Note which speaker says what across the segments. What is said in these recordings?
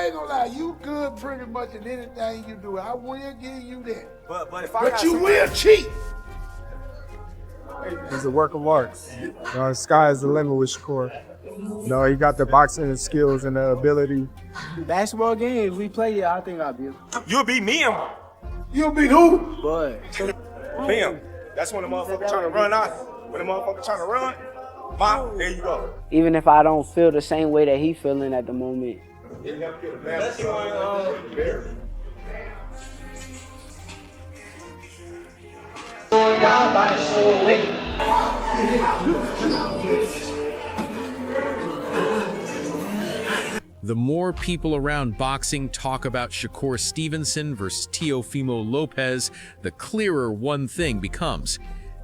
Speaker 1: I ain't gonna lie, you good pretty much in anything you do. I will give you that.
Speaker 2: But if
Speaker 1: But you will cheat.
Speaker 3: He's a work of art. The sky is the limit with Shakur. He got the boxing skills and the ability.
Speaker 4: Basketball games, we play it, I think I'll beat him.
Speaker 2: You'll beat me and
Speaker 1: You'll beat who?
Speaker 4: But
Speaker 2: bam. That's when the motherfucker trying to run out. When the motherfucker trying to run, bop, there you go.
Speaker 4: even if I don't feel the same way that he feeling at the moment.
Speaker 5: The more people around boxing talk about Shakur Stevenson versus Teofimo Lopez, the clearer one thing becomes.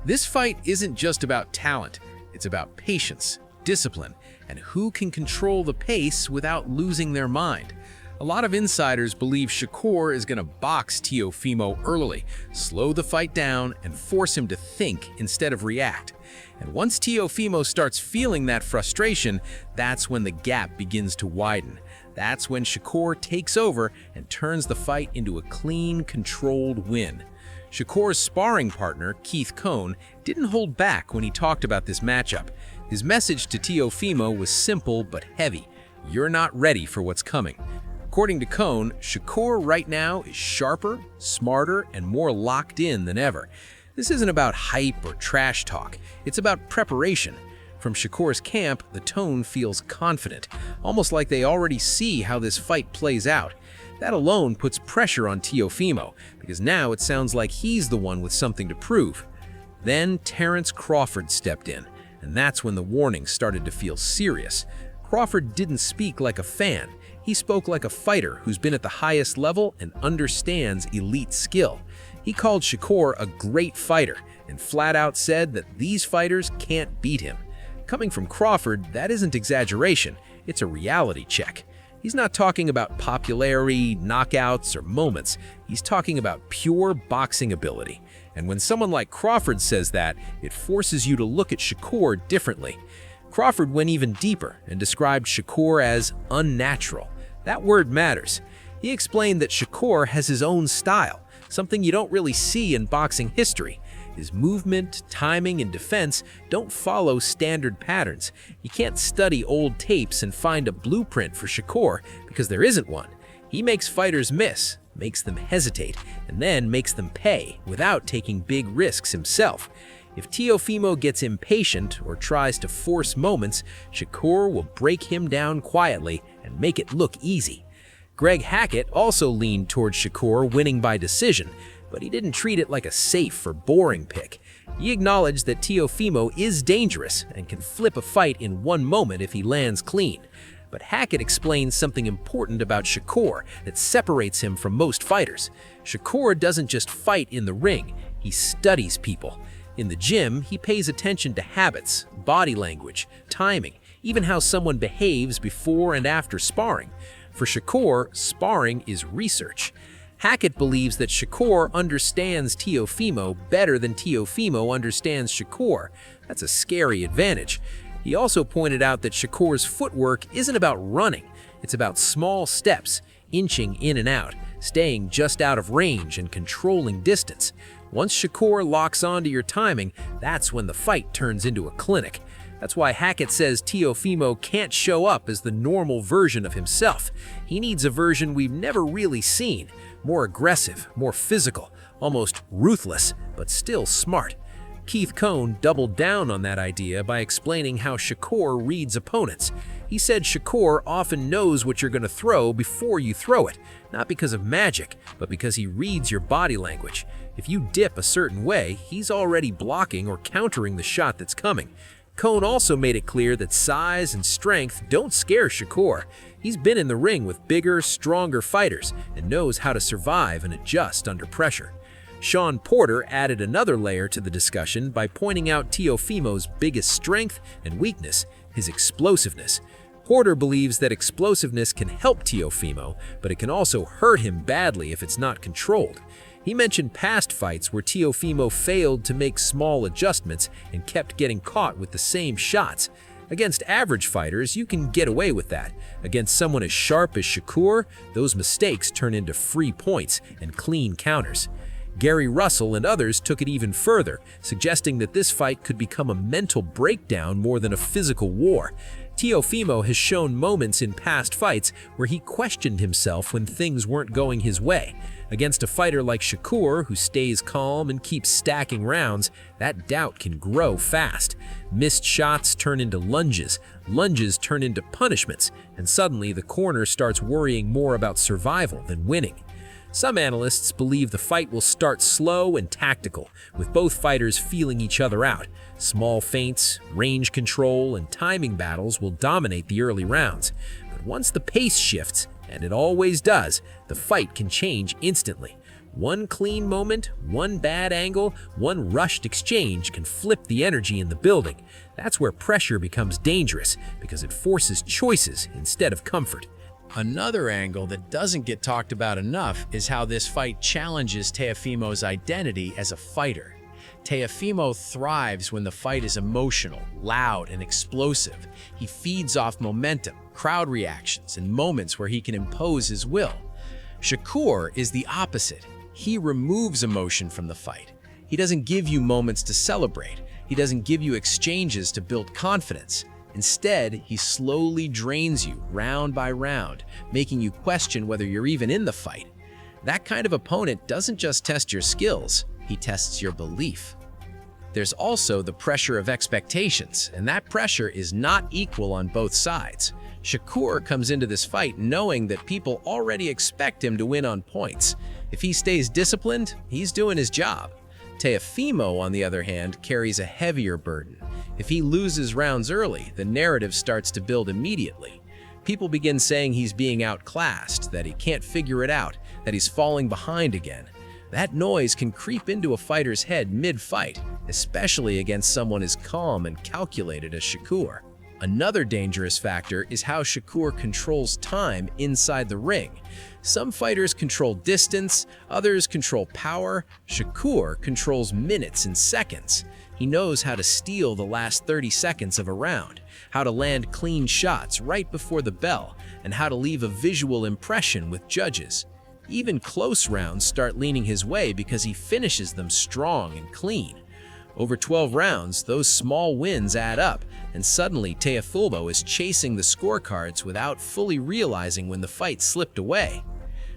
Speaker 5: This fight isn't just about talent, it's about patience, discipline, and who can control the pace without losing their mind. A lot of insiders believe Shakur is going to box Teofimo early, slow the fight down, and force him to think instead of react. And once Teofimo starts feeling that frustration, that's when the gap begins to widen. That's when Shakur takes over and turns the fight into a clean, controlled win. Shakur's sparring partner, Keith Cohn, didn't hold back when he talked about this matchup. His message to Teofimo was simple but heavy. You're not ready for what's coming. According to Cohn, Shakur right now is sharper, smarter, and more locked in than ever. This isn't about hype or trash talk. It's about preparation. From Shakur's camp, the tone feels confident, almost like they already see how this fight plays out. That alone puts pressure on Teofimo, because now it sounds like he's the one with something to prove. Then Terrence Crawford stepped in, and that's when the warning started to feel serious. Crawford didn't speak like a fan. He spoke like a fighter who's been at the highest level and understands elite skill. He called Shakur a great fighter and flat out said that these fighters can't beat him. Coming from Crawford, that isn't exaggeration, it's a reality check. He's not talking about popularity, knockouts, or moments. He's talking about pure boxing ability. And when someone like Crawford says that, it forces you to look at Shakur differently. Crawford went even deeper and described Shakur as unnatural. That word matters. He explained that Shakur has his own style, something you don't really see in boxing history. His movement, timing, and defense don't follow standard patterns. You can't study old tapes and find a blueprint for Shakur because there isn't one. He makes fighters miss, makes them hesitate, and then makes them pay without taking big risks himself. If Teofimo gets impatient or tries to force moments, Shakur will break him down quietly and make it look easy. Greg Hackett also leaned towards Shakur winning by decision, but he didn't treat it like a safe or boring pick. He acknowledged that Teofimo is dangerous and can flip a fight in one moment if he lands clean. But Hackett explains something important about Shakur that separates him from most fighters. Shakur doesn't just fight in the ring, he studies people. In the gym, he pays attention to habits, body language, timing, even how someone behaves before and after sparring. For Shakur, sparring is research. Hackett believes that Shakur understands Teofimo better than Teofimo understands Shakur. That's a scary advantage. He also pointed out that Shakur's footwork isn't about running. It's about small steps, inching in and out, staying just out of range and controlling distance. Once Shakur locks onto your timing, that's when the fight turns into a clinic. That's why Hackett says Teofimo can't show up as the normal version of himself. He needs a version we've never really seen, more aggressive, more physical, almost ruthless, but still smart. Keith Cohn doubled down on that idea by explaining how Shakur reads opponents. He said Shakur often knows what you're going to throw before you throw it, not because of magic, but because he reads your body language. If you dip a certain way, he's already blocking or countering the shot that's coming. Cohn also made it clear that size and strength don't scare Shakur. He's been in the ring with bigger, stronger fighters and knows how to survive and adjust under pressure. Sean Porter added another layer to the discussion by pointing out Teofimo's biggest strength and weakness, his explosiveness. Porter believes that explosiveness can help Teofimo, but it can also hurt him badly if it's not controlled. He mentioned past fights where Teofimo failed to make small adjustments and kept getting caught with the same shots. Against average fighters, you can get away with that. Against someone as sharp as Shakur, those mistakes turn into free points and clean counters. Gary Russell and others took it even further, suggesting that this fight could become a mental breakdown more than a physical war. Teofimo has shown moments in past fights where he questioned himself when things weren't going his way. Against a fighter like Shakur, who stays calm and keeps stacking rounds, that doubt can grow fast. Missed shots turn into lunges, lunges turn into punishments, and suddenly the corner starts worrying more about survival than winning. Some analysts believe the fight will start slow and tactical, with both fighters feeling each other out. Small feints, range control, and timing battles will dominate the early rounds. But once the pace shifts, and it always does, the fight can change instantly. One clean moment, one bad angle, one rushed exchange can flip the energy in the building. That's where pressure becomes dangerous, because it forces choices instead of comfort.
Speaker 6: Another angle that doesn't get talked about enough is how this fight challenges Teofimo's identity as a fighter. Teofimo thrives when the fight is emotional, loud, and explosive. He feeds off momentum, crowd reactions, and moments where he can impose his will. Shakur is the opposite. He removes emotion from the fight. He doesn't give you moments to celebrate. He doesn't give you exchanges to build confidence. Instead, he slowly drains you round by round, making you question whether you're even in the fight. That kind of opponent doesn't just test your skills, he tests your belief. There's also the pressure of expectations, and that pressure is not equal on both sides. Shakur comes into this fight knowing that people already expect him to win on points. If he stays disciplined, he's doing his job. Teofimo, on the other hand, carries a heavier burden. If he loses rounds early, the narrative starts to build immediately. People begin saying he's being outclassed, that he can't figure it out, that he's falling behind again. That noise can creep into a fighter's head mid-fight, especially against someone as calm and calculated as Shakur. Another dangerous factor is how Shakur controls time inside the ring. Some fighters control distance, others control power. Shakur controls minutes and seconds. He knows how to steal the last 30 seconds of a round, how to land clean shots right before the bell, and how to leave a visual impression with judges. Even close rounds start leaning his way because he finishes them strong and clean. Over 12 rounds, those small wins add up, and suddenly Teofimo is chasing the scorecards without fully realizing when the fight slipped away.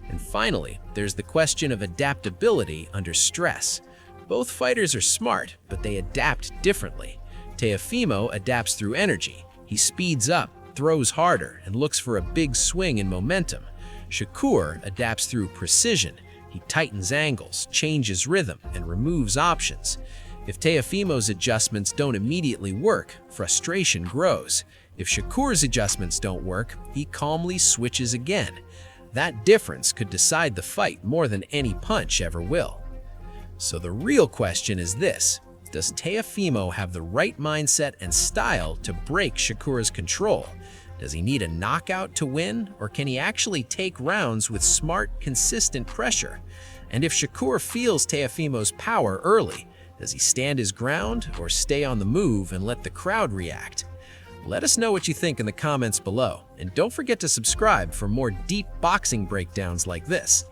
Speaker 6: And finally, there's the question of adaptability under stress. Both fighters are smart, but they adapt differently. Teofimo adapts through energy. He speeds up, throws harder, and looks for a big swing in momentum. Shakur adapts through precision. He tightens angles, changes rhythm, and removes options. If Teofimo's adjustments don't immediately work, frustration grows. If Shakur's adjustments don't work, he calmly switches again. That difference could decide the fight more than any punch ever will. So the real question is this: does Teofimo have the right mindset and style to break Shakur's control? Does he need a knockout to win, or can he actually take rounds with smart, consistent pressure? And if Shakur feels Teofimo's power early, does he stand his ground or stay on the move and let the crowd react? Let us know what you think in the comments below, and don't forget to subscribe for more deep boxing breakdowns like this.